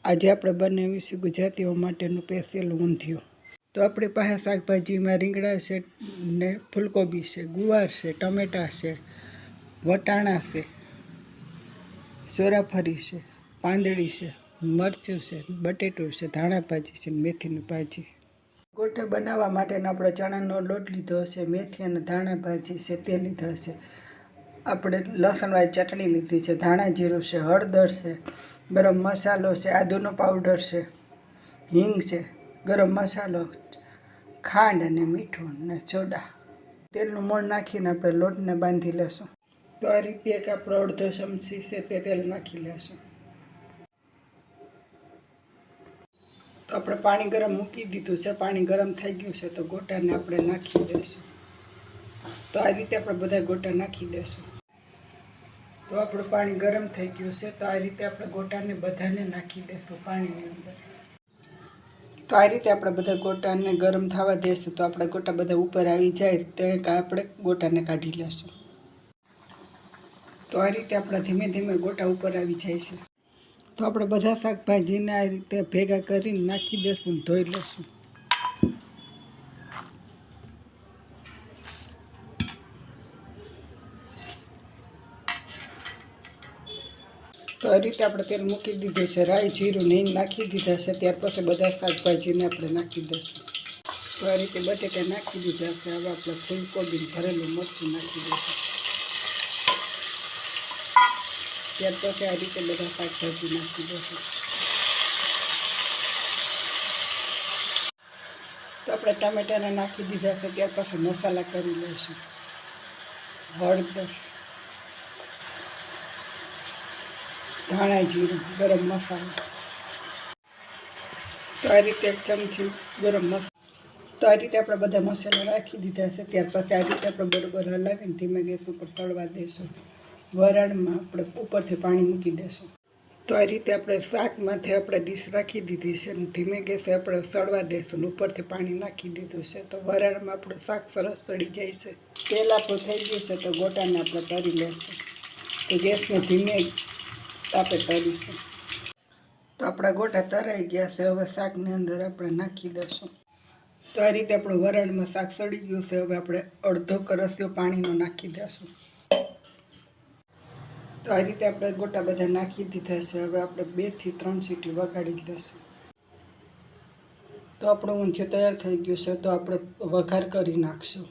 આજે આપણે બનાવીશું ગુજરાતીઓ માટેનું સ્પેશિયલ ઊંધિયું। તો આપણી પાસે શાકભાજીમાં રીંગણા છે ને ફૂલકોબી છે, ગુવાર છે, ટમેટાં છે, વટાણા છે, ચોરાફરી છે, પાંદડી છે, મરચું છે, બટેટું છે, ધાણા ભાજી છે, મેથીની ભાજી। ગોટા બનાવવા માટેનો આપણે ચણાનો લોટ લીધો હશે, મેથી અને ધાણા ભાજી છે તે લીધા છે, આપણે લસણવાળી ચટણી લીધી છે, ધાણા જીરું છે, હળદર છે, ગરમ મસાલો છે, આદુનો પાવડર છે, હિંગ છે, ગરમ મસાલો, ખાંડ અને મીઠું અને સોડા। તેલનું મોણ નાખીને આપણે લોટને બાંધી લેશું। તો આ રીતે એક આપણો અડધો ચમચી છે તે તેલ નાખી લેશું। તો આપણે પાણી ગરમ મૂકી દીધું છે, પાણી ગરમ થઈ ગયું છે તો ગોટાને આપણે નાખી દઈશું। તો આ રીતે આપણે બધા ગોટા નાખી દઈશું। તો આપણું પાણી ગરમ થઈ ગયું છે તો આ રીતે આપણે ગોટાને બધાને નાખી દઈશું પાણીની અંદર। તો આ રીતે આપણે બધા ગોટાને ગરમ થવા દઈશું। તો આપણે ગોટા બધા ઉપર આવી જાય તો આપણે ગોટાને કાઢી લેશું। તો આ રીતે આપણે ધીમે ધીમે ગોટા ઉપર આવી જાય છે। તો આપણે બધા શાકભાજીને આ રીતે ભેગા કરીને નાખી દઈશું, ધોઈ લઈશું। તો આ રીતે આપણે તેલ મૂકી દીધું છે, રાઈ જીરું ને નાખી દીધા છે, ત્યાર પછી બધા શાકભાજીને આપણે નાખી દઈશું। તો આ રીતે બટેટા નાખી દીધા છે, હવે આપણે ફૂલકોબી ભરેલું મરચું નાખી દઈશું। ત્યાર પછી આ રીતે બધા શાકભાજી નાખી દઈશું। તો આપણે ટમેટાને નાખી દીધા છે, ત્યાર પછી મસાલા કરી લઈશું। હળદર, ધાણા જીરું, ગરમ મસાલો, તો આ રીતે એક ચમચી ગરમ મસાલો। તો આ રીતે આપણે બધા મસાલા રાખી દીધા છે, ત્યાર પછી આ રીતે આપણે બરોબર હલાવીને ધીમે ગેસ ઉપર સળવા દઈશું। વરાળમાં આપણે ઉપરથી પાણી મૂકી દઈશું। તો આ રીતે આપણે શાકમાંથી આપણે ડીશ રાખી દીધી છે અને ધીમે ગેસે આપણે સળવા દઈશું, ઉપરથી પાણી નાખી દીધું છે। તો વરાળમાં આપણું શાક સરસ સળી જાય છે। તેલ આપણું થઈ ગયું છે તો ગોટાને આપણે તળી લઈશું। તો ગેસને ધીમે તાપે તળીશું। તો આપણા ગોટા તળાઈ ગયા છે, હવે શાકની અંદર આપણે નાખી દઈશું। તો આ રીતે આપણું વરાળમાં શાક સળી ગયું છે, હવે આપણે અડધો કરસ્યો પાણીનો નાખી દઈશું। તો આ રીતે આપણે ગોટા બધા નાખી દીધા છે, હવે આપણે 2 થી 3 સીટી વગાડી લઈશું। તો આપણું ઊંધિયું તૈયાર થઈ ગયું છે, તો આપણે વઘાર કરી નાખશું।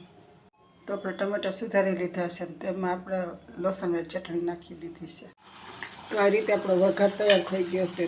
તો આપણે ટમેટાં સુધારી લીધા છે, તેમાં આપણે લસણની ચટણી નાખી દીધી છે। તો આ રીતે આપણો વઘાર તૈયાર થઈ ગયો છે।